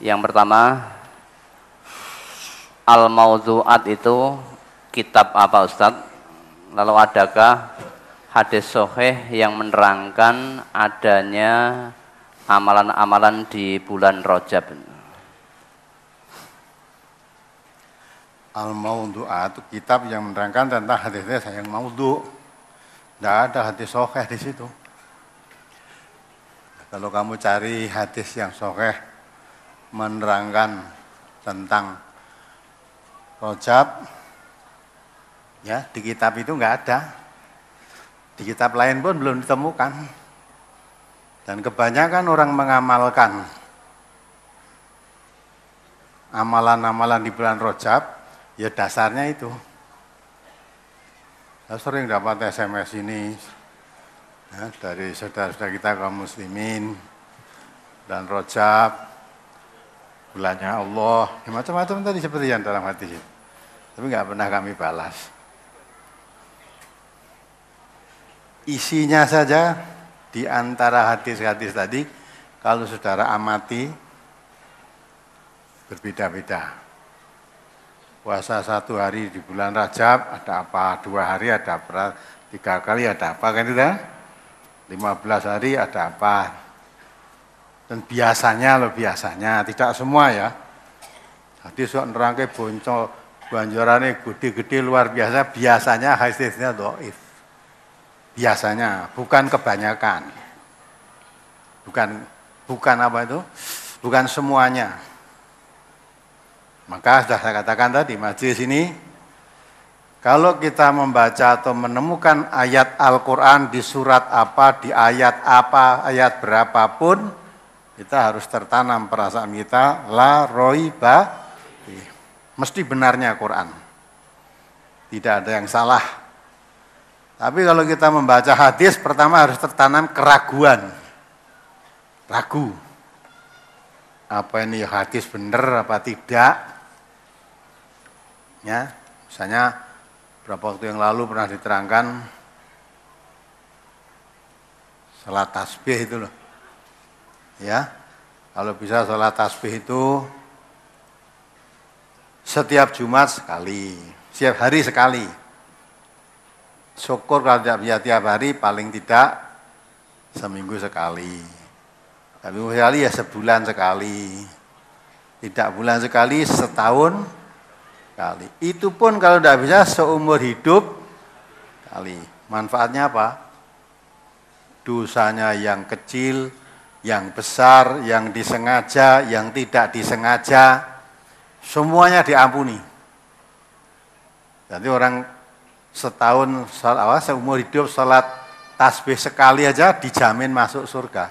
Yang pertama, al-mawdu'at itu kitab apa Ustadz? Lalu adakah hadis sahih yang menerangkan adanya amalan-amalan di bulan Rajab? Al-Mawdu'at itu kitab yang menerangkan tentang hadis-hadis yang maudhu'. Tidak ada hadis sahih di situ. Kalau kamu cari hadis yang sahih menerangkan tentang Rajab, ya di kitab itu nggak ada. Di kitab lain pun belum ditemukan. Dan kebanyakan orang mengamalkan amalan-amalan di bulan Rajab, ya dasarnya itu. Saya sering dapat SMS ini ya, dari saudara-saudara kita kaum muslimin dan Rajab, bulannya Allah, ya, macam-macam tadi seperti yang dalam hadis itu. Tapi nggak pernah kami balas. Isinya saja di antara hadis-hadis tadi, kalau saudara amati, berbeda-beda. Puasa 1 hari di bulan Rajab, ada apa? 2 hari ada apa? 3 kali ada apa? Kan itu kan? 15 hari ada apa? Dan biasanya, tidak semua ya. Hadis sok nerangke boncol, banjorane gede-gede luar biasa, biasanya hadisnya dhaif. Biasanya, bukan kebanyakan. Bukan apa itu? Bukan semuanya. Maka sudah saya katakan tadi, majelis ini, kalau kita membaca atau menemukan ayat Al-Quran di surat apa, di ayat apa, ayat berapapun, kita harus tertanam perasaan kita, la roiba, mesti benarnya Quran. Tidak ada yang salah. Tapi kalau kita membaca hadis, pertama harus tertanam keraguan. Ragu. Apa ini hadis benar apa tidak? Ya, misalnya beberapa waktu yang lalu pernah diterangkan salat tasbih itu loh. Ya, kalau bisa salat tasbih itu setiap Jumat sekali, setiap hari sekali. Syukur kalau tidak bisa tiap hari, paling tidak seminggu sekali. Tapi sekali ya sebulan sekali. Tidak bulan sekali, setahun kali. Itu pun kalau tidak bisa seumur hidup kali. Manfaatnya apa? Dosanya yang kecil, yang besar, yang disengaja, yang tidak disengaja, semuanya diampuni. Jadi orang setahun seumur hidup salat tasbih sekali aja dijamin masuk surga.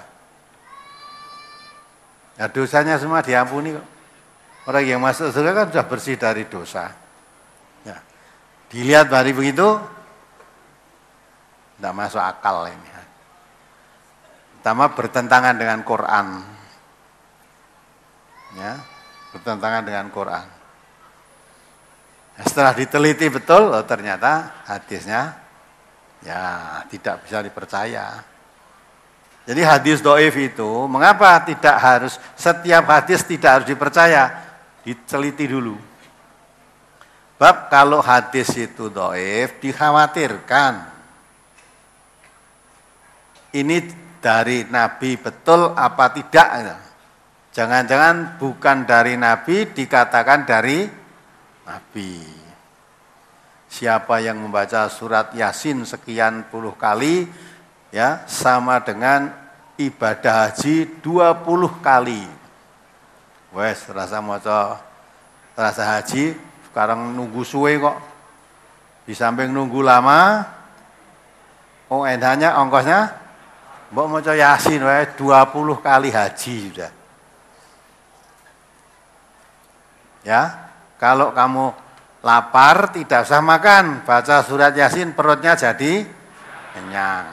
Ya dosanya semua diampuni kok. Orang yang masuk surga kan sudah bersih dari dosa. Ya. Dilihat hari begitu, tidak masuk akal ini. Pertama bertentangan dengan Quran. Ya, bertentangan dengan Quran. Nah, setelah diteliti betul, oh, ternyata hadisnya ya tidak bisa dipercaya. Jadi hadis dhaif itu, mengapa tidak harus, setiap hadis tidak harus dipercaya? Diteliti dulu. Bab kalau hadis itu dhaif, dikhawatirkan ini dari Nabi betul apa tidak. Jangan-jangan bukan dari Nabi, dikatakan dari Nabi. Siapa yang membaca surat Yasin sekian puluh kali, ya sama dengan ibadah haji 20 kali. Wes terasa haji, sekarang nunggu suwe kok. Di samping nunggu lama, oh endahnya ongkosnya, mbok maca Yasin wae 20 kali haji sudah. Ya, kalau kamu lapar tidak usah makan, baca surat Yasin perutnya jadi kenyang.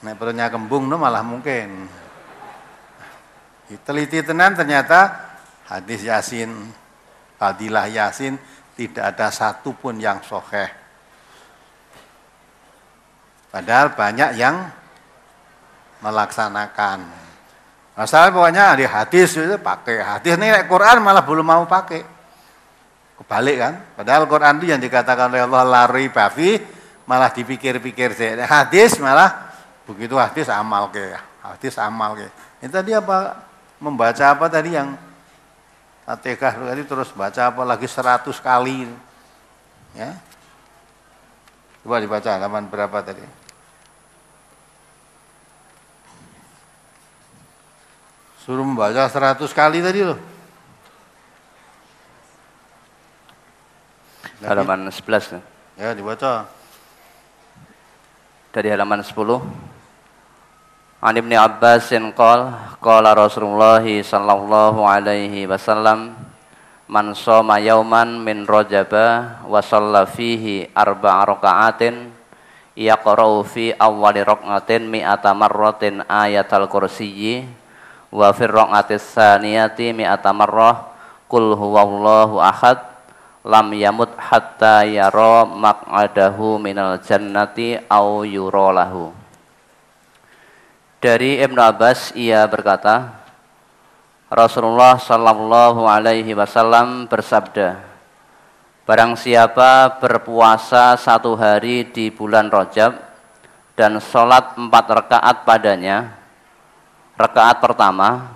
Nek perutnya kembung no malah mungkin. Teliti tenan ternyata hadis Yasin, fadilah Yasin tidak ada satupun yang sahih. Padahal banyak yang melaksanakan. Masalah pokoknya di hadis itu pakai. Hadis ini Quran malah belum mau pakai. Kebalik kan? Padahal Quran itu yang dikatakan oleh Allah lari bafi malah dipikir-pikir sih. Hadis malah begitu hadis amal ke. Hadis amal ke. Ini tadi apa? Membaca apa tadi yang Fatihah tadi terus baca apa lagi 100 kali. Ya. Coba dibaca halaman berapa tadi? Suruh membaca 100 kali tadi loh. Halaman 11. Ya, dibaca. Dari halaman 10. An Ibnu Abbas qala Rasulullah sallallahu alaihi wasallam man shoma yauman min Rajaba wa shalla fihi arba'a raka'atin yaqra'u fi awwali rak'atin mi'ata marratin ayatal kursiyyi wa fi rak'atis tsaniyati mi'ata marrah qul huwallahu ahad lam yamut hatta yara maq'adahu minal jannati au yura lahu. Dari Ibnu Abbas ia berkata, Rasulullah sallallahu alaihi wasallam bersabda, barang siapa berpuasa 1 hari di bulan Rajab dan sholat 4 rakaat padanya, rakaat pertama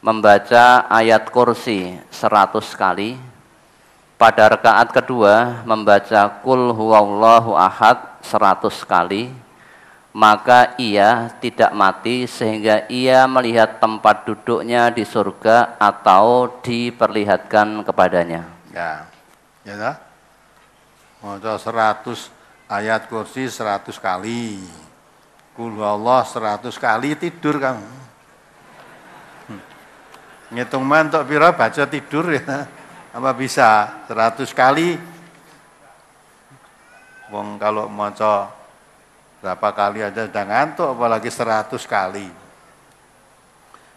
membaca ayat kursi 100 kali, pada rakaat kedua membaca Qul huwallahu ahad 100 kali, maka ia tidak mati sehingga ia melihat tempat duduknya di surga atau diperlihatkan kepadanya. Ya, ya dah. Maca 100 ayat kursi 100 kali. Qul huwallah 100 kali tidur kamu. Ngitung mantuk pira baca tidur ya. Apa bisa 100 kali? Wong kalau maca berapa kali aja sudah ngantuk, apalagi 100 kali.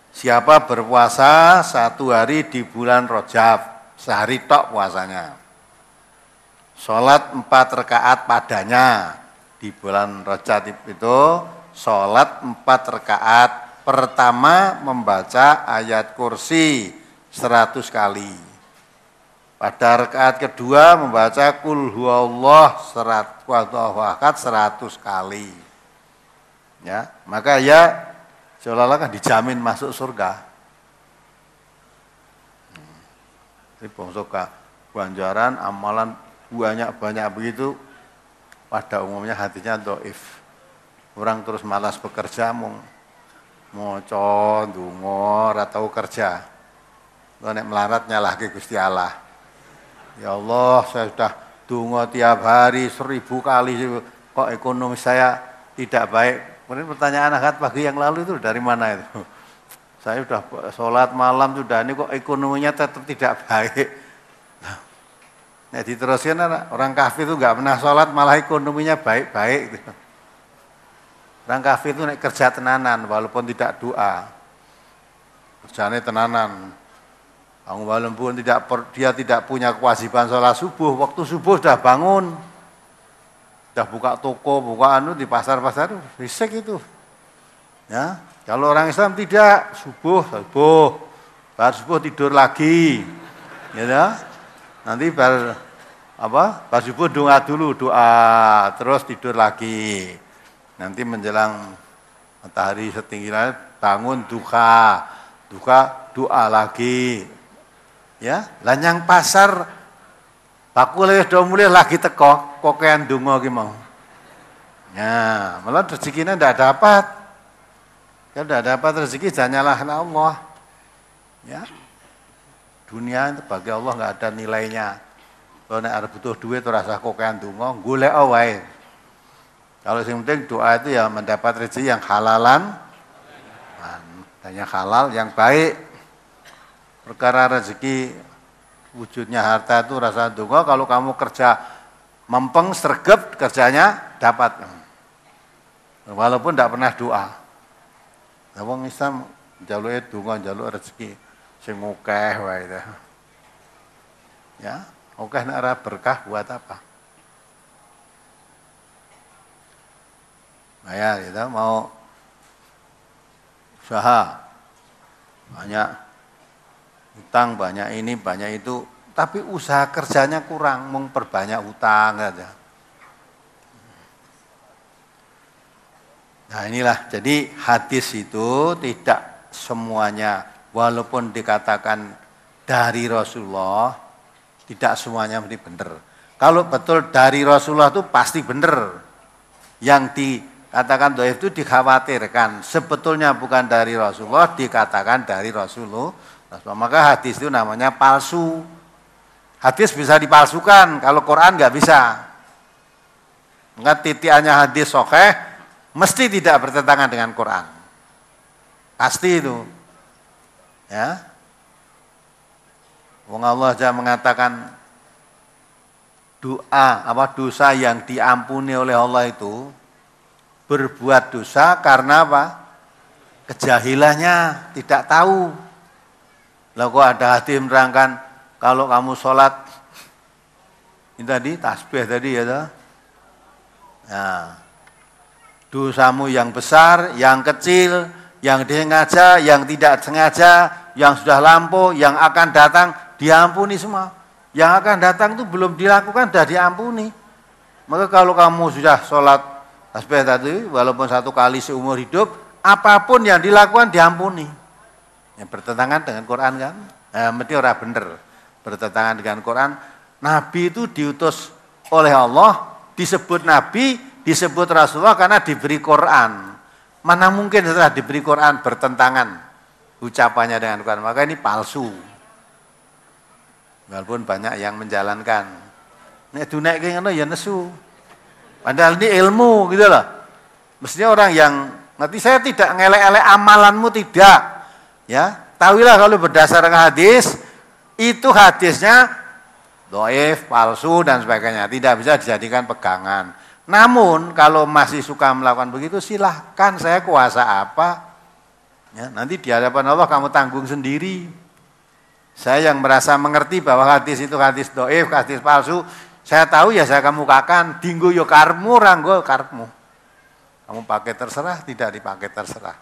Siapa berpuasa 1 hari di bulan Rajab, sehari tok puasanya. Sholat 4 rakaat padanya di bulan Rajab itu, sholat 4 rakaat. Pertama membaca ayat kursi 100 kali. Pada rakaat kedua membaca Qul huwallah 100 kali. Ya, maka ya seolah-olah kan dijamin masuk surga. Ini bangsa ganjaran amalan banyak begitu, pada umumnya hatinya dhaif. Orang terus malas bekerja, maca ndonga ora tau kerja. Lha nek melarat nyalahke Gusti Allah. Ya Allah, saya sudah donga tiap hari 1000 kali, kok ekonomi saya tidak baik. Kemudian pertanyaan akad pagi yang lalu itu dari mana itu? Saya sudah sholat malam sudah, ini kok ekonominya tetap tidak baik. Nah, diteruskan orang kafir itu nggak pernah sholat malah ekonominya baik-baik. Orang kafir itu nek kerja tenanan walaupun tidak doa. Kerjanya tenanan. Walaupun dia tidak punya kewajiban sholat subuh, waktu subuh sudah bangun, sudah buka toko, buka di pasar-pasar, risik itu. Ya, kalau orang Islam tidak, baru subuh tidur lagi, ya, nanti baru subuh doa, terus tidur lagi, nanti menjelang matahari setinggi bangun duka doa lagi. Ya, lanyang pasar bakule do mulih lagi teko, kokean donga ki mau. Ya, malah rezekinya ndak dapat. Ya ndak dapat rezeki jangan nyalahkan Allah. Ya. Dunia itu bagi Allah enggak ada nilainya. Kalau nek arep butuh duit ora usah kokean donga, golek wae. Kalau yang penting doa itu ya mendapat rezeki yang halalan, dan yang halal, yang baik. Perkara rezeki wujudnya harta itu rasa donga, kalau kamu kerja mempeng sregep kerjanya dapat. Walaupun tidak pernah doa. Lah wong Islam njaluke donga, njaluk rezeki sing akeh wae itu. Ya, akeh nek ora berkah buat apa? Nah ya, kita mau usaha banyak utang, banyak ini, banyak itu, tapi usaha kerjanya kurang, memperbanyak utang saja. Nah inilah, jadi hadis itu tidak semuanya, walaupun dikatakan dari Rasulullah, tidak semuanya mesti benar. Kalau betul dari Rasulullah itu pasti benar. Yang dikatakan dhaif itu dikhawatirkan, sebetulnya bukan dari Rasulullah, dikatakan dari Rasulullah. Maka hadis itu namanya palsu. Hadis bisa dipalsukan, kalau Quran nggak bisa. Maka titiannya hadis sahih mesti tidak bertentangan dengan Quran. Pasti itu. Ya. Wong Allah aja mengatakan dosa yang diampuni oleh Allah itu berbuat dosa karena apa? Kejahilannya, tidak tahu. Lah kok ada hadis menerangkan kalau kamu sholat ini tadi tasbih tadi ya toh. Nah, dosamu yang besar, yang kecil, yang disengaja, yang tidak sengaja, yang sudah lampau, yang akan datang diampuni semua. Yang akan datang itu belum dilakukan sudah diampuni. Maka kalau kamu sudah sholat tasbih tadi, walaupun 1 kali seumur hidup, apapun yang dilakukan diampuni. Yang bertentangan dengan Quran kan? Mesti orang benar. Bertentangan dengan Quran. Nabi itu diutus oleh Allah, disebut Nabi, disebut Rasulullah karena diberi Quran. Mana mungkin setelah diberi Quran bertentangan ucapannya dengan Quran. Maka ini palsu. Walaupun banyak yang menjalankan. Nek dunek kayak ngono ya nesu. Padahal ini ilmu gitu loh. Mestinya orang yang nanti saya tidak ngelek-elek amalanmu tidak. Ya, tahuilah kalau berdasarkan hadis itu hadisnya dhaif, palsu dan sebagainya, tidak bisa dijadikan pegangan. Namun kalau masih suka melakukan begitu silahkan, saya kuasa apa? Ya, nanti di hadapan Allah kamu tanggung sendiri. Saya yang merasa mengerti bahwa hadis itu hadis dhaif, hadis palsu, saya tahu ya saya kemukakan, dinggo yo karmu, ranggo karmu. Kamu pakai terserah, tidak dipakai terserah.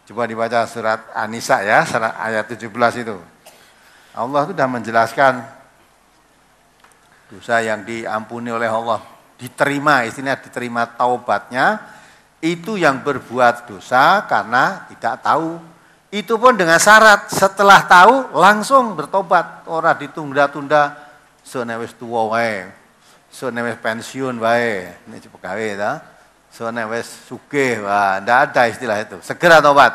Coba dibaca surat An-Nisa ya, ayat 17 itu. Allah sudah menjelaskan dosa yang diampuni oleh Allah, diterima, istilahnya diterima taubatnya, itu yang berbuat dosa karena tidak tahu. Itu pun dengan syarat, setelah tahu langsung bertobat, ora ditunda-tunda, soalnya wis tuwa wae, soalnya wis pensiun wae, ini pegawai ta. Soalnya wis sugih, wah, tidak ada istilah itu. Segera tobat.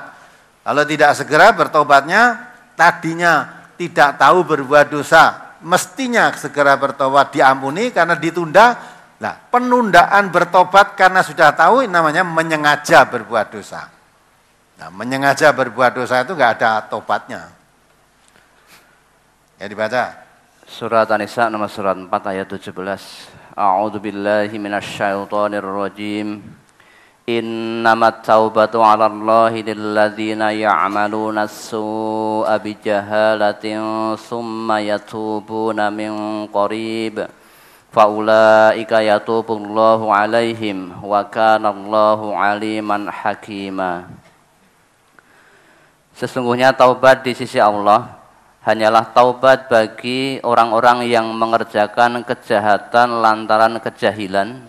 Kalau tidak segera bertobatnya, tadinya tidak tahu berbuat dosa, mestinya segera bertobat diampuni karena ditunda. Nah, penundaan bertobat karena sudah tahu namanya menyengaja berbuat dosa. Nah, menyengaja berbuat dosa itu enggak ada tobatnya. Ya dibaca. Surat An-Nisa nomor surat 4 ayat 17. A'udzu billahi minasyaitonir rajim. Innamat taubatu 'alallahi lilladzina ya'maluna as-su'a bijahalatin tsumma yatubuna min qarib. Faulaika yatubullahu 'alaihim wa kanallahu 'aliman hakima. Sesungguhnya taubat di sisi Allah hanyalah taubat bagi orang-orang yang mengerjakan kejahatan lantaran kejahilan,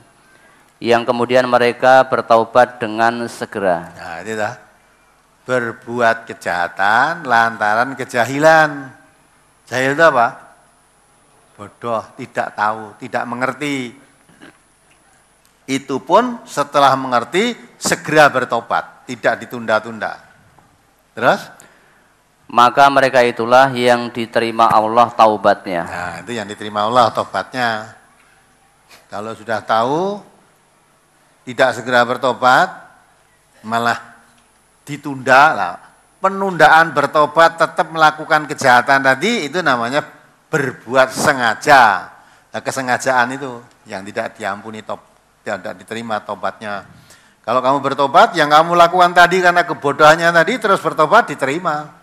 yang kemudian mereka bertaubat dengan segera. Nah, itu dah. Berbuat kejahatan lantaran kejahilan. Jahil itu apa? Bodoh, tidak tahu, tidak mengerti. Itu pun setelah mengerti segera bertobat, tidak ditunda-tunda. Terus? Maka mereka itulah yang diterima Allah taubatnya. Nah, itu yang diterima Allah taubatnya. Kalau sudah tahu, tidak segera bertobat, malah ditunda lah. Penundaan bertobat tetap melakukan kejahatan tadi, itu namanya berbuat sengaja. Nah, kesengajaan itu yang tidak diampuni, tidak diterima tobatnya. Kalau kamu bertobat, yang kamu lakukan tadi karena kebodohannya tadi, terus bertobat diterima.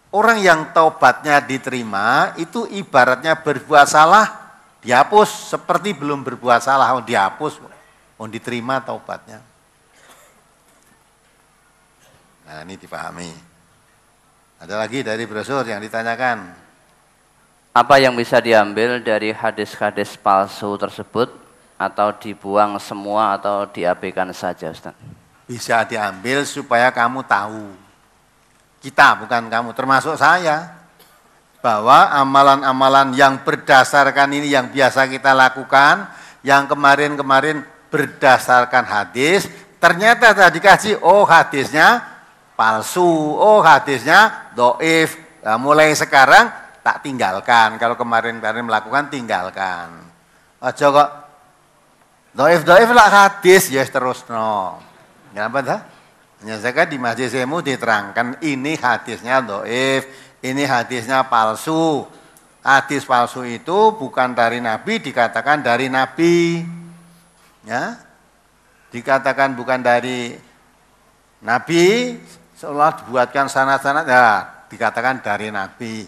Orang yang taubatnya diterima itu ibaratnya berbuat salah dihapus, seperti belum berbuat salah, dihapus, diterima taubatnya. Nah ini dipahami. Ada lagi dari brosur yang ditanyakan. Apa yang bisa diambil dari hadis-hadis palsu tersebut, atau dibuang semua atau diabaikan saja, Ustaz? Bisa diambil supaya kamu tahu. Kita, bukan kamu, termasuk saya. Bahwa amalan-amalan yang berdasarkan ini yang biasa kita lakukan, yang kemarin-kemarin berdasarkan hadis, ternyata tadi dikaji, oh hadisnya palsu, oh hadisnya doif. Nah, mulai sekarang tak tinggalkan. Kalau kemarin-kemarin melakukan, tinggalkan. Aja kok doif-doif lah hadis, ya terus no. Kenapa dah? Menyelesaikan di masjid semu diterangkan ini hadisnya doif, ini hadisnya palsu. Hadis palsu itu bukan dari Nabi, dikatakan dari Nabi. Ya, dikatakan bukan dari Nabi, seolah dibuatkan sanad-sanad, ya dikatakan dari Nabi.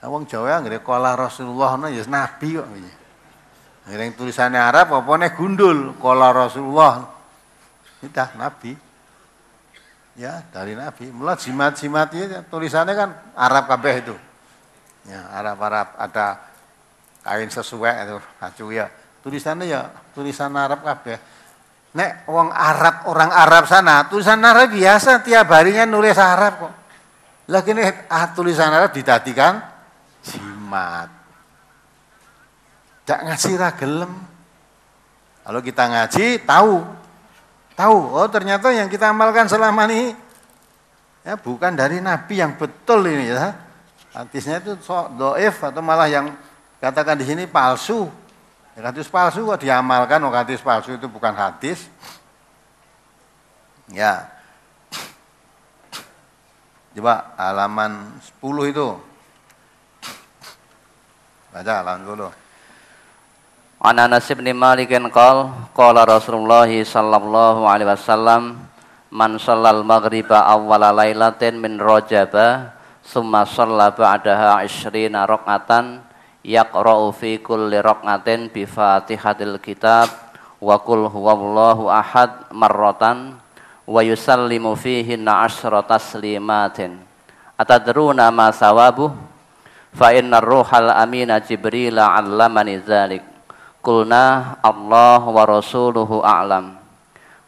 Wong Jawa nggih qala Rasulullah no ya Nabi kok. Ngiring tulisannya Arab apa gundul qala Rasulullah. Itu Nabi. Ya, dari Nabi. Mula jimat-jimat itu tulisannya kan Arab kabeh itu. Ya, Arab-Arab ada kain sesuai itu kacu ya. Tulisannya ya tulisan Arab kabeh. Nek wong Arab, orang Arab sana, tulisan Arab biasa tiap harinya nulis Arab kok. Lagi ini tulisan Arab ditadikan jimat. Jak ngaji ra gelem. Kalau kita ngaji tahu, oh ternyata yang kita amalkan selama ini ya bukan dari Nabi yang betul ini ya. Hadisnya itu doif atau malah yang katakan di sini palsu. Ya, hadis palsu kok diamalkan, oh hadis palsu itu bukan hadis. Ya. Coba halaman 10 itu. Baca halaman 10. An Anas bin Malik qala Rasulullah sallallahu alaihi wasallam man shallal maghriba awwala lailatin min Rajaba summa shalla ba'daha 20 rakaatan yaqra'u fi kulli rak'atin bi Fatihatil Kitab wa qul huwallahu ahad marratan wa yusallimu fihinna 10 taslimatin atadruna ma sawabuh fa innar ruhal amina Jibril 'allamani dzalik. Qulna Allah wa rasuluhu a'lam.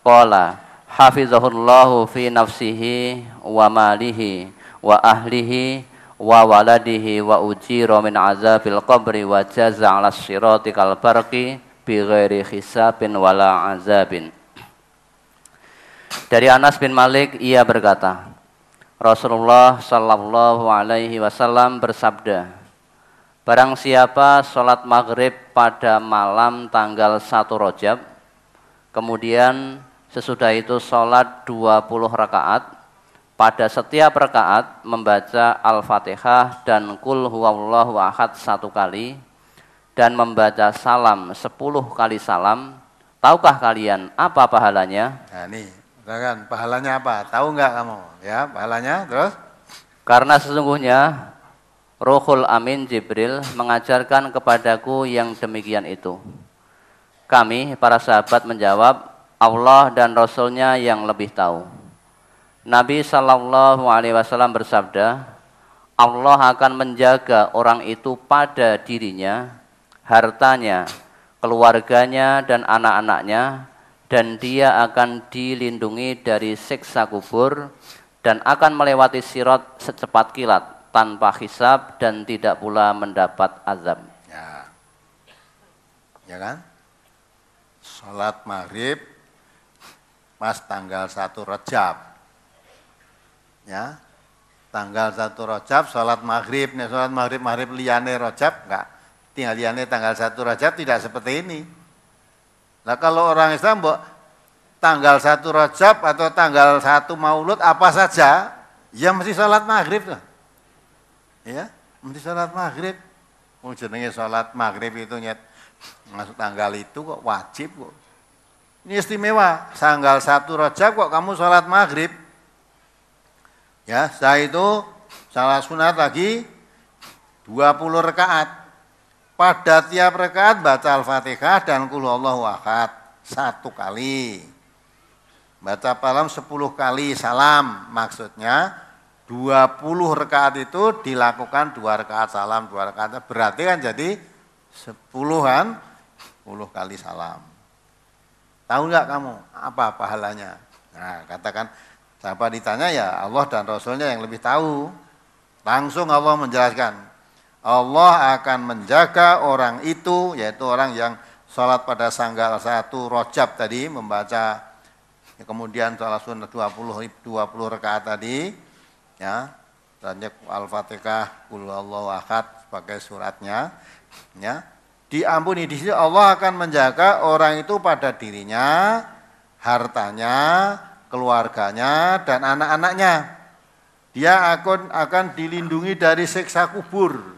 Qala hafizahullahu fi nafsihi wa malihi wa ahlihi wa waladihi wa ujira min azabil qabri wa jaza 'ala sirati kal barqi bi ghairi hisabin wala azabin. Dari Anas bin Malik ia berkata, Rasulullah sallallahu alaihi wasallam bersabda, barang siapa sholat maghrib pada malam tanggal 1 Rajab, kemudian sesudah itu sholat 20 rakaat, pada setiap rakaat membaca Al-Fatihah dan Qul huwallahu ahad 1 kali, dan membaca salam 10 kali salam, tahukah kalian apa pahalanya? Nah nih, kan pahalanya apa? Tahu nggak kamu? Ya, pahalanya terus? Karena sesungguhnya Ruhul Amin Jibril mengajarkan kepadaku yang demikian itu. Kami, para sahabat menjawab, Allah dan Rasulnya yang lebih tahu. Nabi sallallahu alaihi wasallam bersabda, Allah akan menjaga orang itu pada dirinya, hartanya, keluarganya dan anak-anaknya, dan dia akan dilindungi dari siksa kubur dan akan melewati sirat secepat kilat tanpa hisab dan tidak pula mendapat azab. Ya kan? Salat maghrib pas tanggal 1 Rajab. Ya. Tanggal 1 Rajab salat maghrib, nih salat maghrib liyane Rajab enggak. Tinggal liyane tanggal 1 Rajab tidak seperti ini. Nah kalau orang Islam tanggal 1 Rajab atau tanggal 1 Maulud apa saja, ya mesti salat maghrib lah. Ya, mesti salat maghrib. Jenenge salat maghrib itu nyet masuk tanggal itu kok wajib kok. Ini istimewa, tanggal 1 Rajab kok kamu salat maghrib. Ya, setelah itu salat sunat lagi 20 rakaat. Pada tiap rakaat baca Al-Fatihah dan Qul huwallahu ahad 1 kali. Baca salam 10 kali salam, maksudnya 20 rakaat itu dilakukan 2 rakaat salam, 2 rakaat. Berarti kan jadi 10 kali salam. Tahu nggak kamu apa pahalanya? Nah, katakan siapa ditanya ya Allah dan Rasulnya yang lebih tahu. Langsung Allah menjelaskan. Allah akan menjaga orang itu, yaitu orang yang sholat pada tanggal 1 Rajab tadi, membaca kemudian sholat sunnah 20 rakaat tadi, ya, dan Al-Fatihah, Qul huwallahu ahad sebagai suratnya, ya, diampuni. Di sini Allah akan menjaga orang itu pada dirinya, hartanya, keluarganya, dan anak-anaknya. Dia akan dilindungi dari siksa kubur.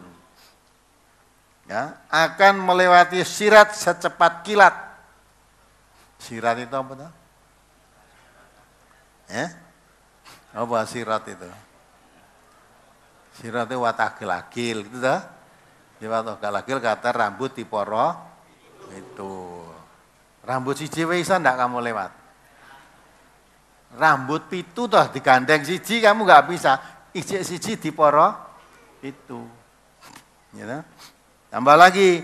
Ya, akan melewati sirat secepat kilat. Sirat itu apa tuh? Apa sirat itu? Sirat itu watagilagil, gitu dah. Di watagilagil kata rambut di poro itu. Rambut siji bisa ndak kamu lewat? Rambut pitu toh digandeng siji kamu nggak bisa. Ijek siji di poro itu. Ya. Tambah lagi,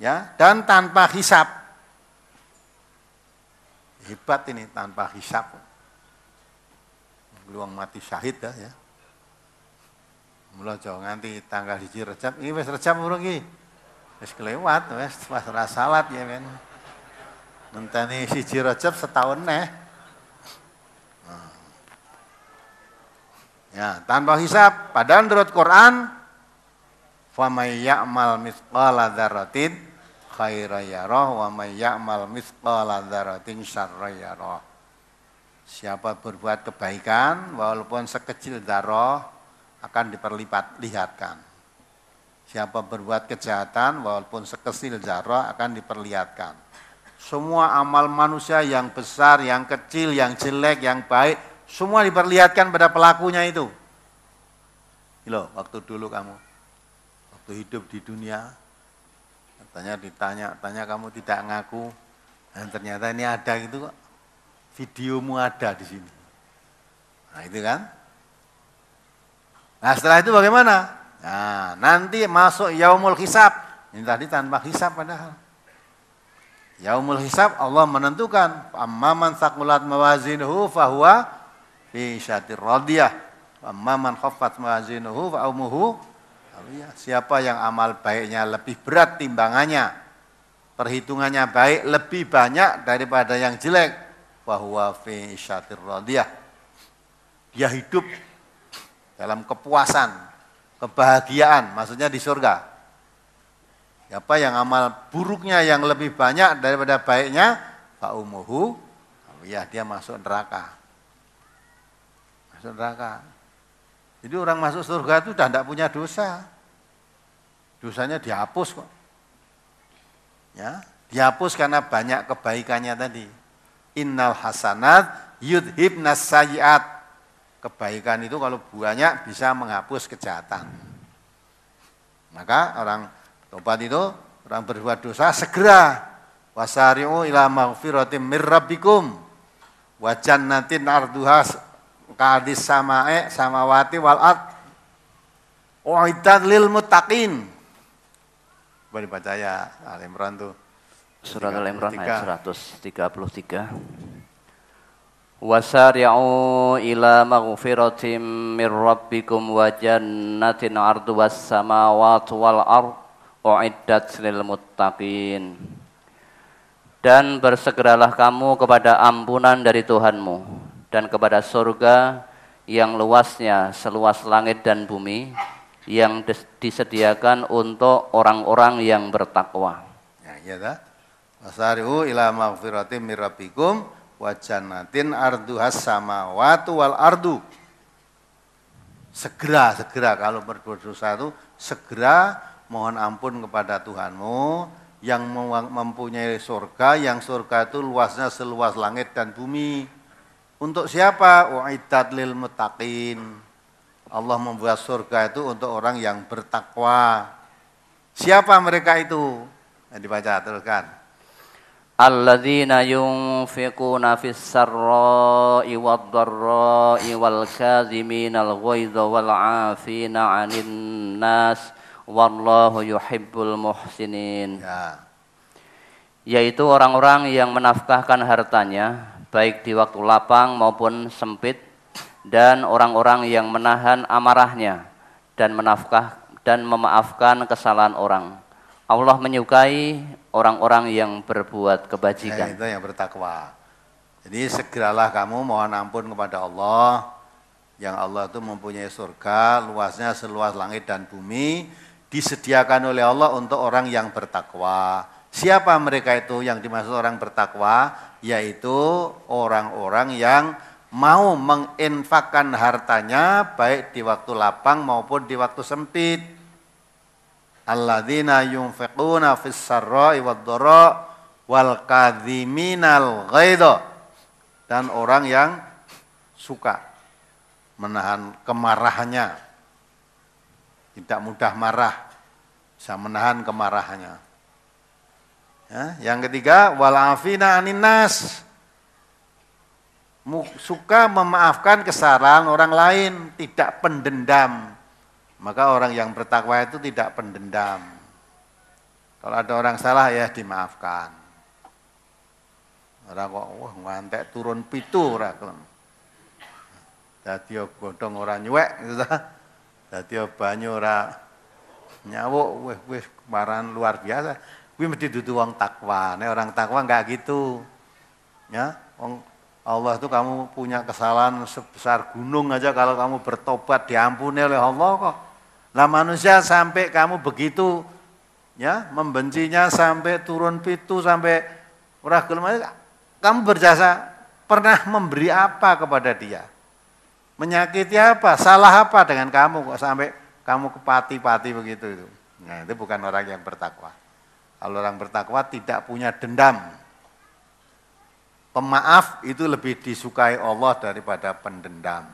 ya, dan tanpa hisab. Hebat ini tanpa hisab. Luang mati syahid dah ya. Mula jauh nganti tanggal 1 Rajab, ini wis Rajab urung iki. Wis kelewat, wis pas ora salat ya men. Ngenteni 1 Rajab setahun neh. Ya, tanpa hisab. Padahal menurut Quran, "Famay ya'mal mithqala dzarratin khairan yarah wa may ya'mal mithqala dzarratin syarran yarah." Siapa berbuat kebaikan walaupun sekecil dzarrah akan diperlihatkan. Siapa berbuat kejahatan walaupun sekecil dzarrah akan diperlihatkan. Semua amal manusia yang besar, yang kecil, yang jelek, yang baik, semua diperlihatkan pada pelakunya itu. Loh, waktu dulu kamu hidup di dunia, katanya ditanya kamu tidak ngaku, dan ternyata ini ada gitu kok, videomu ada di sini. Nah itu kan. Nah setelah itu bagaimana? Nah nanti masuk yaumul hisab, ini tadi tanpa hisab padahal. Yaumul hisab Allah menentukan, amman thaqulat mawazinuhu fahuwa fi syatir radiyah, amman khaffat mawazinuhu fa ummuhu. Siapa yang amal baiknya lebih berat timbangannya, perhitungannya baik lebih banyak daripada yang jelek, bahwa fi syatir radiyah, dia hidup dalam kepuasan, kebahagiaan, maksudnya di surga. Siapa yang amal buruknya yang lebih banyak daripada baiknya, fa ummuhu, ya dia masuk neraka. Masuk neraka. Jadi orang masuk surga itu sudah tidak punya dosa. Dosanya dihapus kok. Ya, dihapus karena banyak kebaikannya tadi. Innal hasanat yudhibnas sayyiat. Kebaikan itu kalau banyak bisa menghapus kejahatan. Maka orang tobat itu, orang berbuat dosa segera wasari'u ila maghfiratim mir rabbikum wa jannatin arduha ka'adis samawati wal ard uiddat lil muttaqin. Boleh dibaca ya Al-Imran tuh. Surat Al-Imran ayat 133. Wasari'u ila maghfiratim mir rabbikum wa jannatin arduhas samawati wal ard uiddat lil muttaqin. Dan bersegeralah kamu kepada ampunan dari Tuhanmu dan kepada surga yang luasnya seluas langit dan bumi, yang disediakan untuk orang-orang yang bertakwa. Ya, iya dah. Wasari'u ila maghfiratim mir rabbikum wa jannatin arduhas samawati wal ardu. Segera kalau berbuat dosa itu segera mohon ampun kepada Tuhanmu yang mempunyai surga, yang surga itu luasnya seluas langit dan bumi. Untuk siapa? Uiddat lil muttaqin. Allah membuat surga itu untuk orang yang bertakwa. Siapa mereka itu? Nah, dibaca teruskan. Alladzina yunfiquna fis sarra'i wad dharra'i wal kadziminal ghaidha wal 'afina 'anil nas wallahu yuhibbul muhsinin. Ya. Yaitu orang-orang yang menafkahkan hartanya baik di waktu lapang maupun sempit, dan orang-orang yang menahan amarahnya dan memaafkan kesalahan orang. Allah menyukai orang-orang yang berbuat kebajikan. Ya, itu yang bertakwa. Jadi segeralah kamu mohon ampun kepada Allah, yang Allah itu mempunyai surga luasnya seluas langit dan bumi, disediakan oleh Allah untuk orang yang bertakwa. Siapa mereka itu yang dimaksud orang bertakwa? Yaitu orang-orang yang mau menginfakkan hartanya baik di waktu lapang maupun di waktu sempit. Alladzina yunfiquna fis sarra'i wad dharra wal kadhiminal ghaidha, dan orang yang suka menahan kemarahannya, tidak mudah marah, bisa menahan kemarahannya. Ya, yang ketiga wal afina 'anin nas, suka memaafkan kesalahan orang lain, tidak pendendam. Maka orang yang bertakwa itu tidak pendendam. Kalau ada orang salah ya dimaafkan. Orang kok wah ngantek turun pitu ora kelem. Dadi godhong ora nyuwek gitu ta. Dadi banyu ora nyawuk wis kemarahan luar biasa. Kuwi mesti dudu wong takwa. Nek orang takwa enggak gitu. Ya, wong Allah itu kamu punya kesalahan sebesar gunung aja, kalau kamu bertobat diampuni oleh Allah kok. Lah manusia sampai kamu begitu ya membencinya sampai turun pitu sampai ora gelem, kamu berjasa pernah memberi apa kepada dia? Menyakiti apa? Salah apa dengan kamu kok sampai kamu kepati-pati begitu itu? Nah, itu bukan orang yang bertakwa. Kalau orang bertakwa tidak punya dendam. Pemaaf itu lebih disukai Allah daripada pendendam.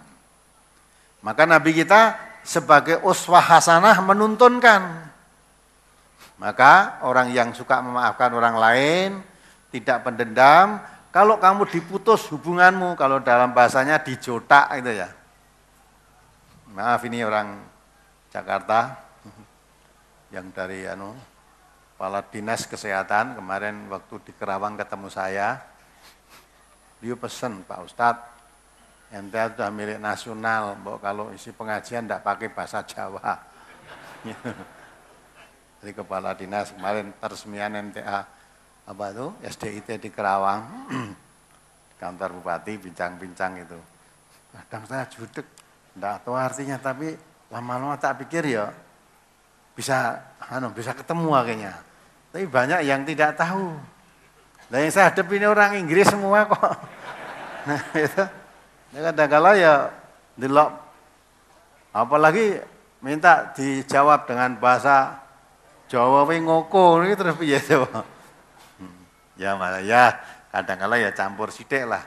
Maka Nabi kita sebagai uswah hasanah menuntunkan. Maka orang yang suka memaafkan orang lain, tidak pendendam, kalau kamu diputus hubunganmu, kalau dalam bahasanya dijotak itu ya. Maaf ini orang Jakarta yang dari Kepala Dinas Kesehatan kemarin waktu di Kerawang ketemu saya. Dia pesen, Pak Ustadz, MTA sudah milik nasional, kalau isi pengajian tidak pakai bahasa Jawa. Jadi Kepala Dinas kemarin peresmian MTA SDIT di Kerawang, kantor Bupati bincang-bincang itu. Kadang saya judek, tidak tahu artinya, tapi lama-lama tak pikir ya bisa ketemu akhirnya. Tapi banyak yang tidak tahu. Nah yang saya hadapi ini orang Inggris semua kok. Nah itu. Kadang-kadang ya delok, apalagi minta dijawab dengan bahasa Jawa ngoko ini terus piye coba. Ya malah ya kadang-kadang ya campur sithik lah.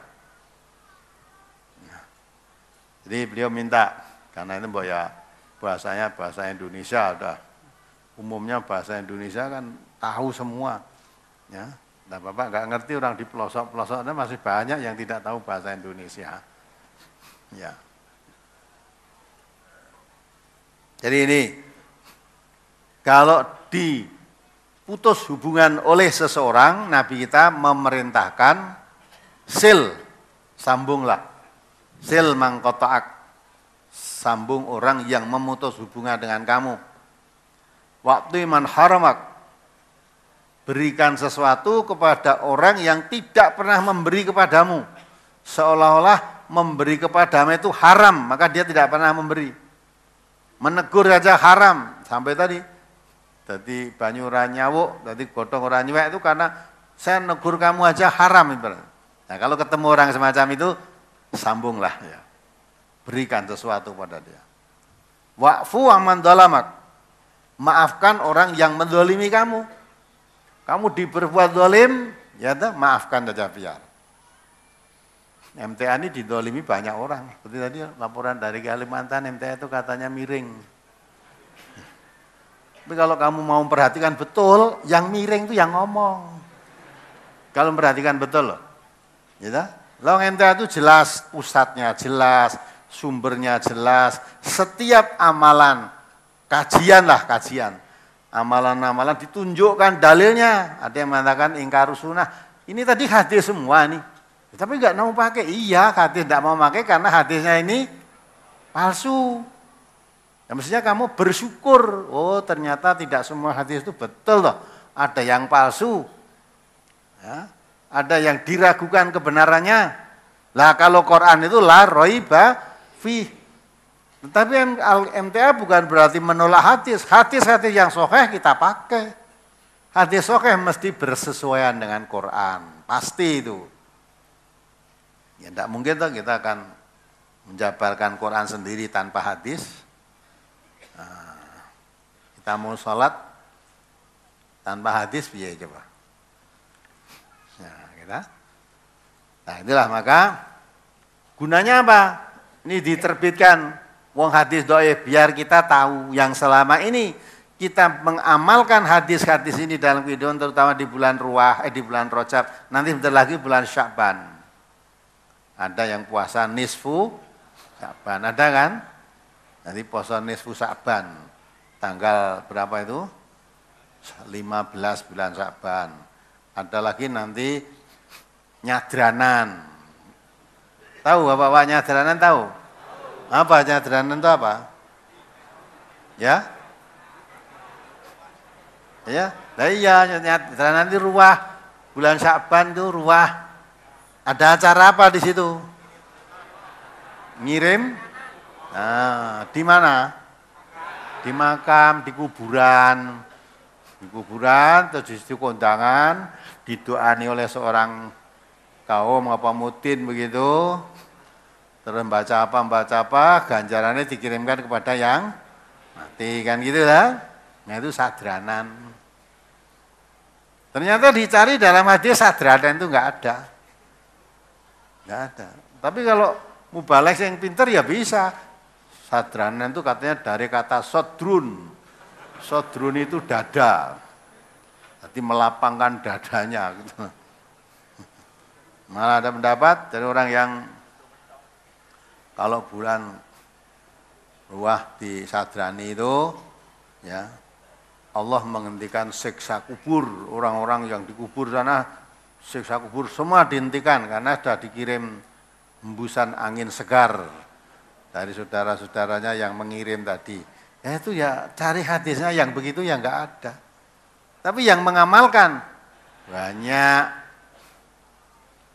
Jadi beliau minta, karena itu ya bahasanya bahasa Indonesia, udah umumnya bahasa Indonesia kan tahu semua. Ya, nah Bapak nggak ngerti, orang di pelosok-pelosoknya masih banyak yang tidak tahu bahasa Indonesia. Ya. Jadi ini kalau diputus hubungan oleh seseorang, Nabi kita memerintahkan sil, sambunglah. Sil mangkotaak, sambung orang yang memutus hubungan dengan kamu. Waktu man haramak, berikan sesuatu kepada orang yang tidak pernah memberi kepadamu, seolah-olah memberi kepadamu itu haram, maka dia tidak pernah memberi. Menegur saja haram, sampai tadi. Jadi banyu ora nyawuk, jadi godhong ora nyuwek itu karena saya negur kamu aja haram. Nah kalau ketemu orang semacam itu, sambunglah ya. Berikan sesuatu pada dia. Wa'fu amman dzalamak. Maafkan orang yang mendolimi kamu. Kamu diperbuat dolim, ya maafkan saja biar. MTA ini didolimi banyak orang. Seperti tadi laporan dari Kalimantan, MTA itu katanya miring. Tapi kalau kamu mau memperhatikan betul, yang miring itu yang ngomong. Kalau memperhatikan betul loh. Gitu? Long MTA itu jelas pusatnya, jelas sumbernya, jelas setiap amalan, kajian. Amalan-amalan ditunjukkan dalilnya. Ada yang mengatakan ingkar sunnah. Ini tadi hadis semua nih. Tapi enggak mau pakai. Iya, hadis enggak mau pakai karena hadisnya ini palsu. Ya, mestinya kamu bersyukur. Oh, ternyata tidak semua hadis itu betul loh. Ada yang palsu. Ya, ada yang diragukan kebenarannya. Lah kalau Quran itu la raiba fi. Tetapi MTA bukan berarti menolak hadis. Hadis-hadis yang sahih kita pakai. Hadis sahih mesti bersesuaian dengan Quran. Pasti itu. Ya tidak mungkin toh kita akan menjabarkan Quran sendiri tanpa hadis. Nah, kita mau sholat tanpa hadis piye coba. Nah itulah maka gunanya apa? Ini diterbitkan wong hadis dhaif biar kita tahu yang selama ini kita mengamalkan hadis-hadis ini dalam kehidupan terutama di bulan di bulan Rajab, nanti bentar lagi bulan Sya'ban. Ada yang puasa nisfu Sya'ban, ada kan? Nanti puasa nisfu Sya'ban. Tanggal berapa itu? 15 bulan Sya'ban. Ada lagi nanti nyadranan. Tahu Bapak nyadranan tahu? Apa nyadranan itu apa? Ya? Ya, nah iya nyadranan itu ruah. Bulan Sya'ban itu ruah. Ada acara apa di situ? Ngirim? Nah, di mana? Di makam, di kuburan. Di kuburan, terus di situ kondangan, didoani oleh seorang kaum apa mutin begitu. Terus baca apa, ganjarannya dikirimkan kepada yang mati, kan gitu lah. Nah itu sadranan. Ternyata dicari dalam hadis sadranan itu enggak ada. Enggak ada. Tapi kalau mubalek yang pintar ya bisa. Sadranan itu katanya dari kata sodrun. Sodrun itu dada. Jadi melapangkan dadanya gitu. Malah ada pendapat dari orang yang kalau bulan ruah di Sadrani itu ya Allah menghentikan siksa kubur, orang-orang yang dikubur sana siksa kubur semua dihentikan karena sudah dikirim hembusan angin segar dari saudara-saudaranya yang mengirim tadi. Ya itu ya cari hadisnya yang begitu ya enggak ada. Tapi yang mengamalkan banyak.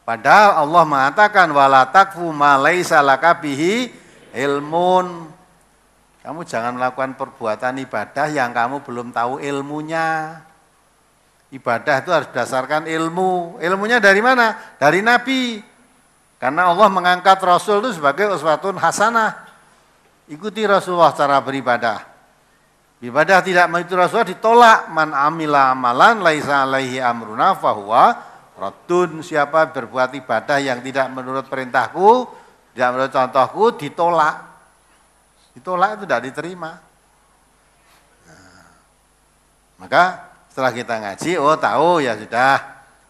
Padahal Allah mengatakan wala takfu ma laisa laka bihi ilmun. Kamu jangan melakukan perbuatan ibadah yang kamu belum tahu ilmunya. Ibadah itu harus berdasarkan ilmu. Ilmunya dari mana? Dari Nabi. Karena Allah mengangkat Rasul itu sebagai uswatun hasanah. Ikuti Rasulullah cara beribadah. Ibadah tidak mengikuti Rasulullah ditolak. Man amila amalan laisa alaihi amruna fahuwa Raddun. Siapa berbuat ibadah yang tidak menurut perintahku, tidak menurut contohku, ditolak. Ditolak itu tidak diterima. Nah, maka setelah kita ngaji, oh tahu ya sudah,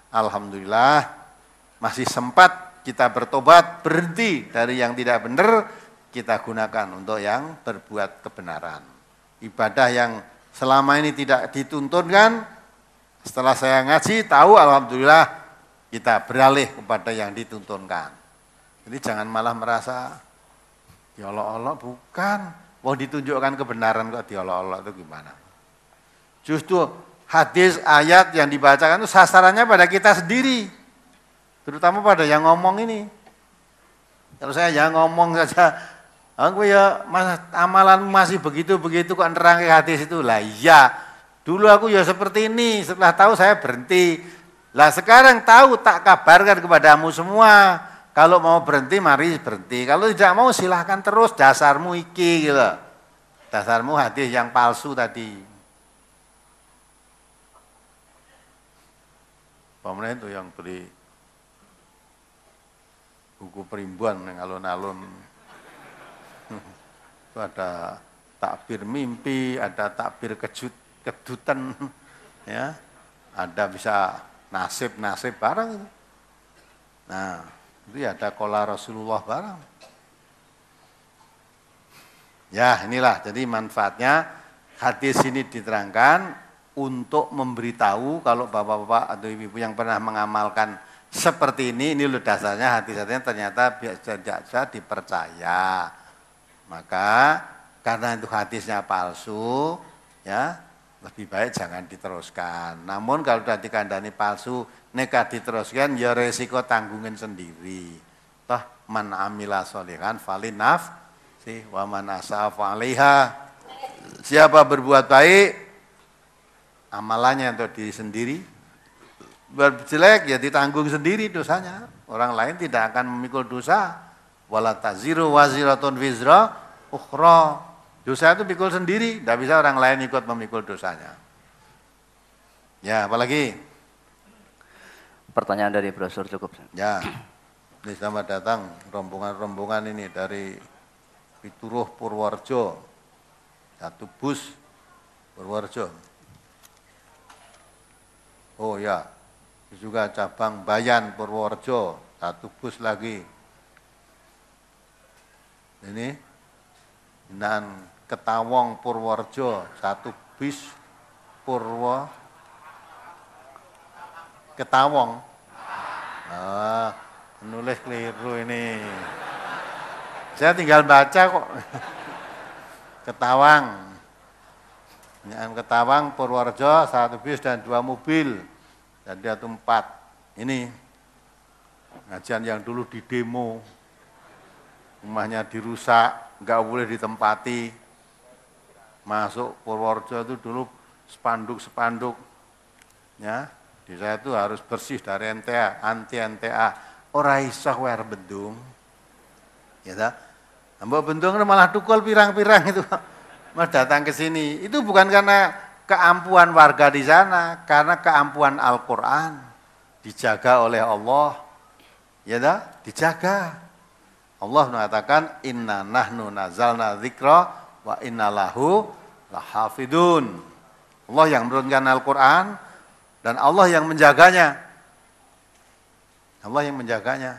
alhamdulillah masih sempat kita bertobat, berhenti dari yang tidak benar, kita gunakan untuk yang berbuat kebenaran. Ibadah yang selama ini tidak dituntunkan, setelah saya ngaji, tahu alhamdulillah kita beralih kepada yang dituntunkan. Jadi jangan malah merasa diolok-olok, bukan. Wah ditunjukkan kebenaran kok diolok-olok itu gimana? Justru hadis ayat yang dibacakan itu sasarannya pada kita sendiri. Terutama pada yang ngomong ini. Kalau saya yang ngomong saja, aku ya amalan masih begitu-begitu kok nerang hadis itu. Lah iya, dulu aku ya seperti ini, setelah tahu saya berhenti. Lah sekarang tahu tak kabarkan kepadamu semua. Kalau mau berhenti mari berhenti. Kalau tidak mau silahkan terus, dasarmu iki gitu. Dasarmu hadis yang palsu tadi. Pemerintah itu yang beli buku perimbuan yang alun-alun. Itu ada takbir mimpi, ada takbir kejutan, ya. Ada bisa nasib barang itu. Nah, itu ya ada qala Rasulullah barang. Ya, inilah jadi manfaatnya hadis ini diterangkan untuk memberitahu kalau bapak-bapak atau ibu-ibu yang pernah mengamalkan seperti ini loh dasarnya hadis-hadisnya ternyata biasa dipercaya. Maka karena itu hadisnya palsu, ya lebih baik jangan diteruskan. Namun kalau sudah dikandani palsu, nekat diteruskan, ya resiko tanggungin sendiri. Toh man amila sholihan falinaf si wa man asaf alaiha. Siapa berbuat baik, amalannya untuk diri sendiri. Berbuat jelek ya ditanggung sendiri dosanya. Orang lain tidak akan memikul dosa. Wala taziru waziratun wizra ukhra. Dosa itu pikul sendiri, tidak bisa orang lain ikut memikul dosanya. Ya, apalagi? Pertanyaan dari brosur cukup. Ya, ini selamat datang rombongan-rombongan ini dari Pituruh Purworejo, satu bus Purworejo. Oh ya, juga cabang Bayan Purworejo, satu bus lagi. Ini binaan Ketawong Purworejo, satu bis Ketawong. Menulis keliru ini. Saya tinggal baca kok. Ketawang. Binaan Ketawang Purworejo, satu bis dan 2 mobil. Jadi ada 4. Ini pengajian yang dulu di demo. Rumahnya dirusak, nggak boleh ditempati. Masuk Purworejo itu dulu spanduk-spanduk. Ya, di saya itu harus bersih dari NTA, anti NTA. Ora iso wer bendung. Ya ta? Mbok bendung malah tukul pirang-pirang itu. Mas datang ke sini. Itu bukan karena keampuhan warga di sana, karena keampuhan Al-Qur'an dijaga oleh Allah. Ya ta? Dijaga. Allah mengatakan inna nahnu nazalna dzikra wa inna lahu lahafidun. Allah yang menurunkan Al-Qur'an dan Allah yang menjaganya. Allah yang menjaganya.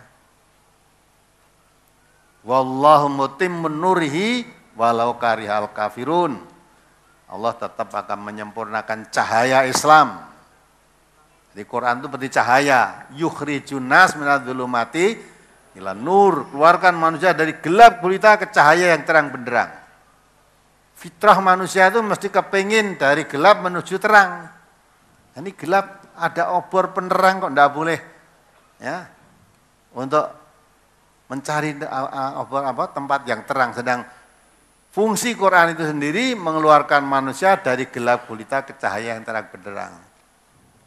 Wallahu mutimmun nurihi walau karihal kafirun. Allah tetap akan menyempurnakan cahaya Islam. Di Quran itu seperti cahaya, yukhrijun nas minadz-dzulumati ila nur, keluarkan manusia dari gelap gulita ke cahaya yang terang benderang. Fitrah manusia itu mesti kepingin dari gelap menuju terang. Ini gelap, ada obor penerang kok enggak boleh. Ya. Untuk mencari tempat yang terang, sedang fungsi Quran itu sendiri mengeluarkan manusia dari gelap gulita ke cahaya yang terang benderang.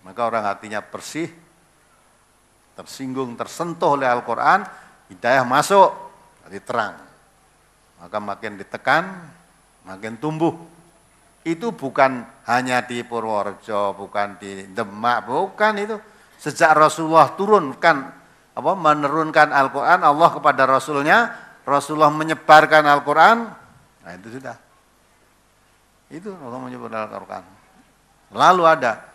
Maka orang hatinya bersih, tersinggung, tersentuh oleh Al-Quran, hidayah masuk, jadi terang. Maka makin ditekan, makin tumbuh. Itu bukan hanya di Purworejo, bukan di Demak, bukan itu. Sejak Rasulullah menurunkan Al-Quran, Allah kepada Rasulnya, Rasulullah menyebarkan Al-Quran, nah itu sudah. Itu Allah menyebarkan Al-Quran. Lalu ada,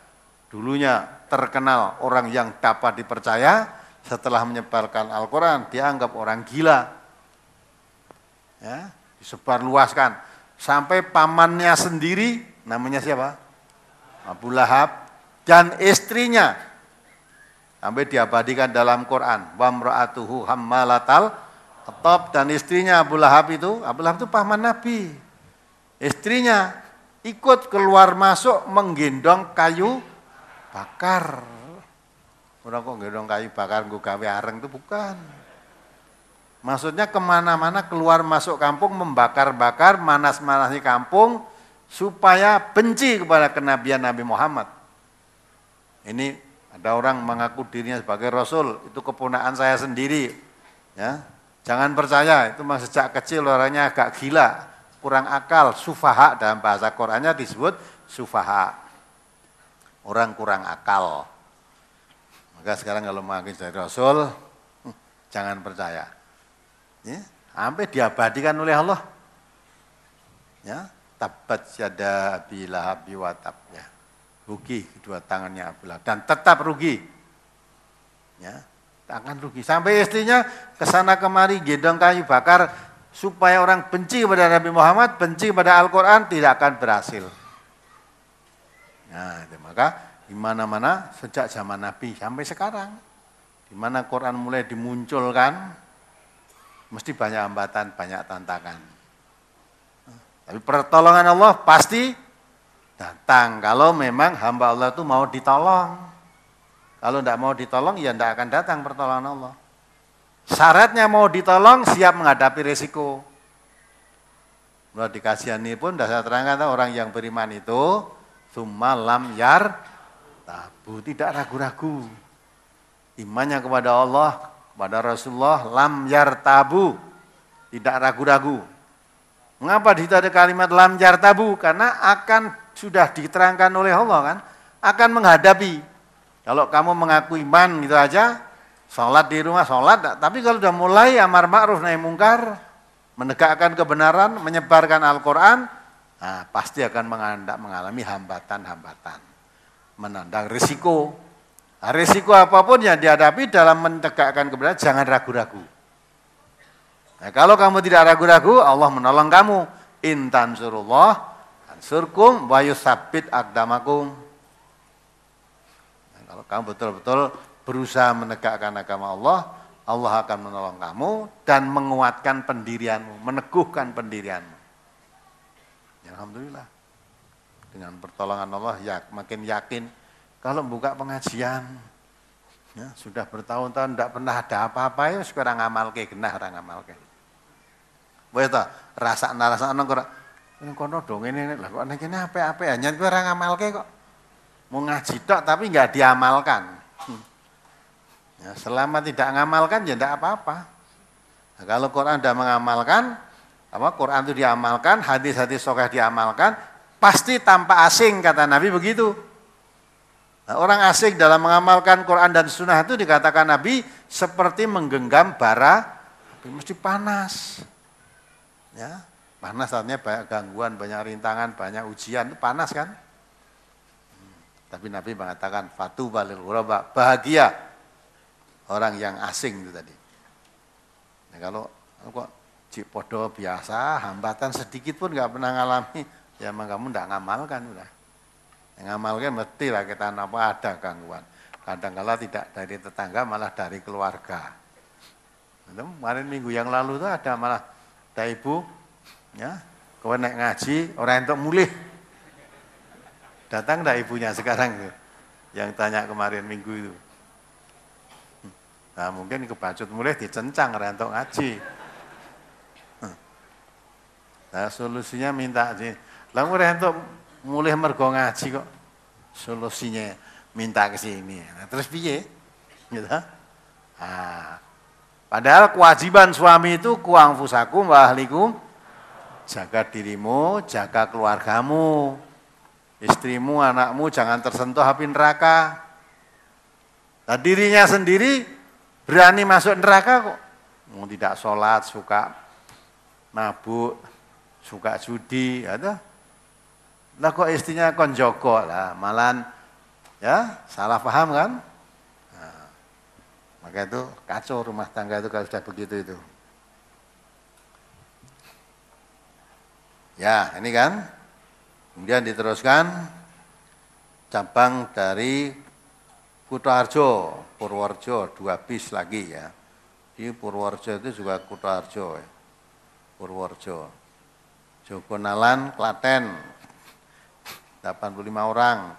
dulunya terkenal orang yang dapat dipercaya, setelah menyebarkan Al-Quran, dianggap orang gila. Ya, disebarluaskan. Sampai pamannya sendiri, namanya siapa? Abu Lahab, dan istrinya, sampai diabadikan dalam Quran. Wa mra'atuhu hammalatal hatab, dan istrinya Abu Lahab itu paman Nabi. Istrinya ikut keluar masuk menggendong kayu bakar. Orang kok gendong kayu bakar nggo gawe areng itu bukan. Maksudnya kemana-mana keluar masuk kampung membakar-bakar, manas-manasi kampung supaya benci kepada kenabian Nabi Muhammad. Ini ada orang mengaku dirinya sebagai Rasul, itu keponakan saya sendiri. Ya, jangan percaya, itu memang sejak kecil orangnya agak gila, kurang akal, sufaha dalam bahasa Qur'annya disebut sufaha. Orang kurang akal. Maka sekarang kalau mengaku dari Rasul, jangan percaya. Ya, sampai diabadikan oleh Allah. Ya, tabat yada Abi Lahab wa tab, ya. rugi kedua tangannya Abu Lahab dan tetap rugi. Ya, akan rugi. Sampai istrinya kesana kemari gendong kayu bakar supaya orang benci kepada Nabi Muhammad, benci kepada Al-Quran, tidak akan berhasil. Nah, maka di mana-mana sejak zaman Nabi sampai sekarang, di mana Quran mulai dimunculkan, mesti banyak hambatan, banyak tantangan. Tapi pertolongan Allah pasti datang kalau memang hamba Allah itu mau ditolong. Kalau tidak mau ditolong, ya tidak akan datang pertolongan Allah. Syaratnya mau ditolong, siap menghadapi risiko. Menurut dikasihani pun, sudah saya terangkan, orang yang beriman itu, summa lam yar tabu, tidak ragu-ragu. Imannya kepada Allah, kepada Rasulullah, lam yar tabu, tidak ragu-ragu. Mengapa di situ ada kalimat lam yar tabu? Karena akan sudah diterangkan oleh Allah kan, akan menghadapi. Kalau kamu mengaku iman gitu aja, sholat di rumah, sholat. Tapi kalau sudah mulai amar ma'ruf nahi mungkar, menegakkan kebenaran, menyebarkan Al-Quran, nah, pasti akan mengalami hambatan-hambatan. Menandang risiko. Nah, risiko apapun yang dihadapi dalam menegakkan kebenaran, jangan ragu-ragu. Nah, kalau kamu tidak ragu-ragu, Allah menolong kamu. In tansurullah, ansurkum, wa yusabbit aqdamakum. Nah, kalau kamu betul-betul berusaha menegakkan agama Allah, Allah akan menolong kamu dan menguatkan pendirianmu, meneguhkan pendirianmu. Alhamdulillah. Dengan pertolongan Allah ya makin yakin. Kalau buka pengajian, ya, sudah bertahun-tahun tidak pernah ada apa-apa, ya sekarang ngamalke, genah orang ngamalke. Wes ta, rasakna kok kono dong ini lah kok nek apa-apa hanya kowe ora ngamalke kok. Mau ngaji tok tapi enggak diamalkan. Ya, selama tidak ngamalkan ya enggak apa-apa. Nah, kalau Quran tidak mengamalkan, Quran itu diamalkan, hadis-hadis sahih diamalkan, pasti tanpa asing kata Nabi begitu. Nah, orang asing dalam mengamalkan Quran dan Sunnah itu dikatakan Nabi seperti menggenggam bara, mesti panas. Ya, panas artinya banyak gangguan, banyak rintangan, banyak ujian, itu panas kan? Tapi Nabi mengatakan fatuba lil ghuraba, bahagia orang yang asing itu tadi. Nah, kalau kok podo biasa, hambatan sedikit pun nggak pernah ngalami, ya emang kamu nggak ngamalkan udah. Yang ngamalkan mesti lah kita apa ada gangguan. Kadang-kala tidak dari tetangga, malah dari keluarga. Itu kemarin minggu yang lalu tuh ada malah ada ibu, ya, kau naik ngaji, orang untuk mulih. Datang enggak ibunya sekarang tuh, yang tanya kemarin minggu itu. Nah mungkin kebacut mulih dicencang orang untuk ngaji. Nah solusinya minta sih. Lah ora entuk mulih mergo ngaji kok. Solusinya minta ke sini. Nah, terus piye? Gitu. Nah, padahal kewajiban suami itu kuang fusakum wa ahlikum, jaga dirimu, jaga keluargamu. Istrimu, anakmu jangan tersentuh api neraka. Nah, dirinya sendiri berani masuk neraka kok. Mau tidak sholat, suka mabuk, suka judi, ada. Lah kok istrinya kon jogo lah, malan ya salah paham kan? Nah, maka itu kacau rumah tangga itu kalau sudah begitu itu. Ya ini kan, kemudian diteruskan cabang dari Kutoarjo, Purworejo, 2 bis lagi ya. Di Purworejo itu juga Kutoarjo ya. Purworejo. Jogonalan, Klaten, 85 orang.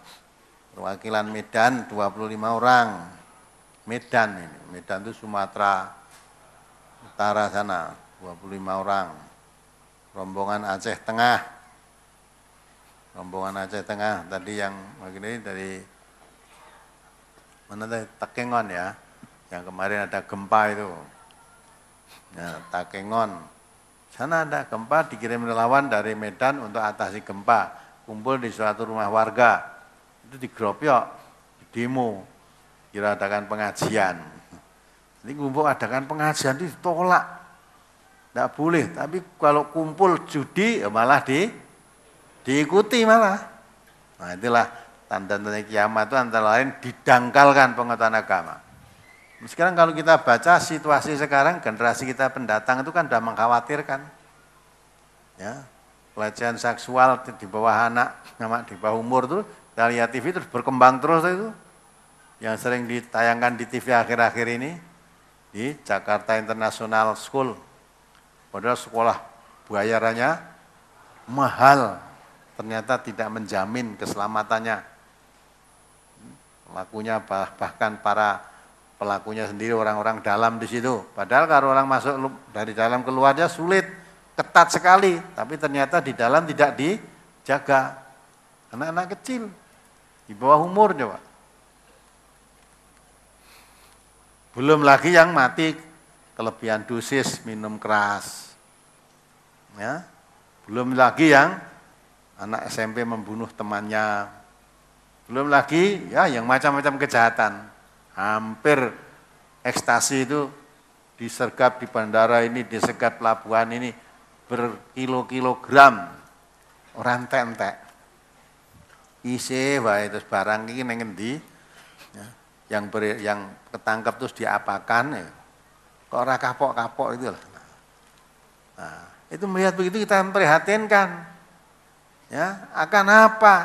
Perwakilan Medan, 25 orang. Medan ini, Medan itu Sumatera Utara sana, 25 orang. Rombongan Aceh Tengah. Rombongan Aceh Tengah, tadi yang begini dari mana tadi? Takengon ya, yang kemarin ada gempa itu. Ya, Takengon. Sana ada gempa, dikirim relawan dari Medan untuk atasi gempa. Kumpul di suatu rumah warga, itu digeropyok, di demo, kira adakan pengajian. Jadi kumpul adakan pengajian ditolak, tidak boleh. Tapi kalau kumpul judi, ya malah diikuti malah. Nah itulah tanda-tanda kiamat itu antara lain didangkalkan pengetahuan agama. Sekarang kalau kita baca situasi sekarang, generasi kita pendatang itu kan sudah mengkhawatirkan. Ya, pelecehan seksual di bawah anak, di bawah umur itu, kita lihat TV terus berkembang terus itu. Yang sering ditayangkan di TV akhir-akhir ini, di Jakarta International School. Padahal sekolah bayarannya mahal, ternyata tidak menjamin keselamatannya. Pelakunya bahkan para pelakunya sendiri orang-orang dalam di situ. Padahal kalau orang masuk dari dalam keluarnya sulit, ketat sekali, tapi ternyata di dalam tidak dijaga. Anak-anak kecil, di bawah umur coba. Belum lagi yang mati kelebihan dosis minum keras. Ya. Belum lagi yang anak SMP membunuh temannya. Belum lagi ya yang macam-macam kejahatan. Hampir ekstasi itu disergap di bandara ini, disergap pelabuhan ini berkilo-kilogram orang entek-entek. Isi wae terus barang iki ning endi? Ya. Yang ketangkep terus diapakan ya. Kok ora kapok-kapok itu lah. Nah, itu melihat begitu kita memprihatinkan. Ya, akan apa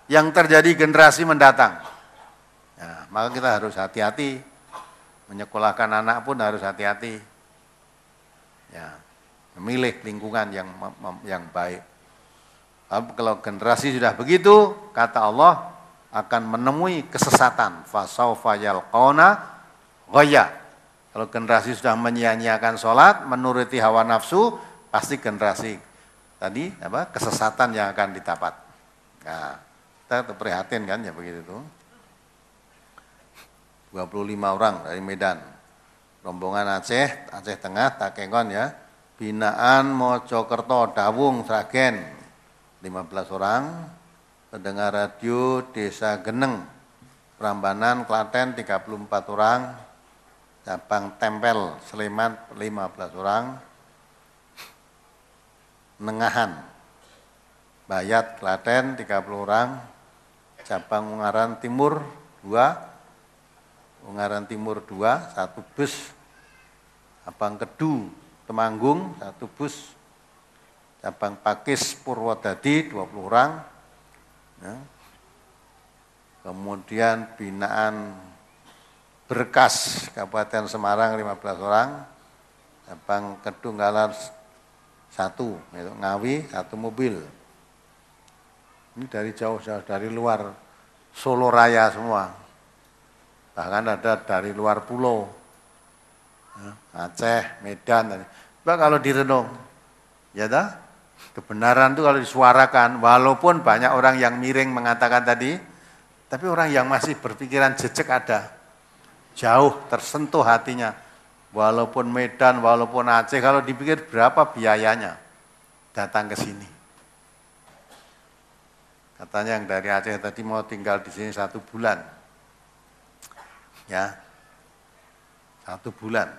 yang terjadi generasi mendatang? Ya, maka kita harus hati-hati. Menyekolahkan anak pun harus hati-hati. Ya, memilih lingkungan yang baik. Kalau generasi sudah begitu, kata Allah akan menemui kesesatan. Fasaufa yalqauna ghayya. Kalau generasi sudah menyia-nyiakan sholat, menuruti hawa nafsu, pasti generasi tadi kesesatan yang akan didapat. Nah, kita prihatin kan ya begitu tuh. 25 orang dari Medan, rombongan Aceh Tengah, Takengon ya, binaan Mojokerto, Dawung, Sragen, 15 orang, pendengar radio Desa Geneng, Prambanan, Klaten 34 orang, cabang Tempel, Sleman 15 orang, Nengahan, Bayat, Klaten 30 orang, cabang Ungaran Timur 2, Ungaran Timur 2, 1 bus, cabang Kedu, Temanggung 1 bus, cabang Pakis Purwodadi 20 orang, ya. Kemudian binaan Berkas Kabupaten Semarang 15 orang, cabang Kedunggalan 1, yaitu Ngawi 1 mobil. Ini dari jauh-jauh, dari luar Solo Raya semua. Bahkan ada dari luar pulau, Aceh, Medan. Coba kalau direnung, ya dah, kebenaran itu kalau disuarakan, walaupun banyak orang yang miring mengatakan tadi, tapi orang yang masih berpikiran jejak ada, jauh tersentuh hatinya. Walaupun Medan, walaupun Aceh, kalau dipikir berapa biayanya datang ke sini. Katanya yang dari Aceh tadi mau tinggal di sini 1 bulan. Ya, 1 bulan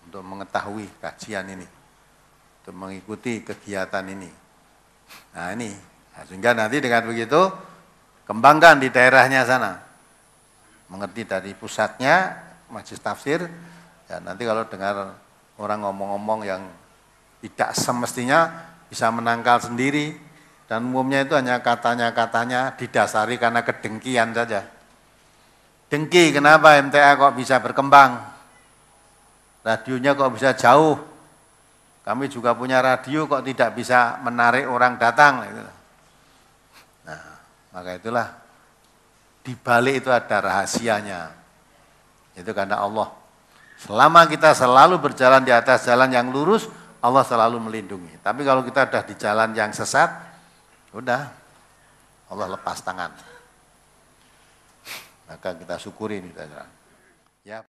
untuk mengetahui kajian ini, untuk mengikuti kegiatan ini. Nah ini, sehingga nanti dengan begitu kembangkan di daerahnya sana, mengerti dari pusatnya majelis tafsir. Ya, nanti kalau dengar orang ngomong-ngomong yang tidak semestinya bisa menangkal sendiri, dan umumnya itu hanya katanya didasari karena kedengkian saja. Dengki, kenapa MTA kok bisa berkembang? Radionya kok bisa jauh? Kami juga punya radio kok tidak bisa menarik orang datang. Nah, maka itulah di balik itu ada rahasianya. Itu karena Allah. Selama kita selalu berjalan di atas jalan yang lurus, Allah selalu melindungi. Tapi kalau kita sudah di jalan yang sesat, udah Allah lepas tangan. Maka kita syukuri ini. Ya.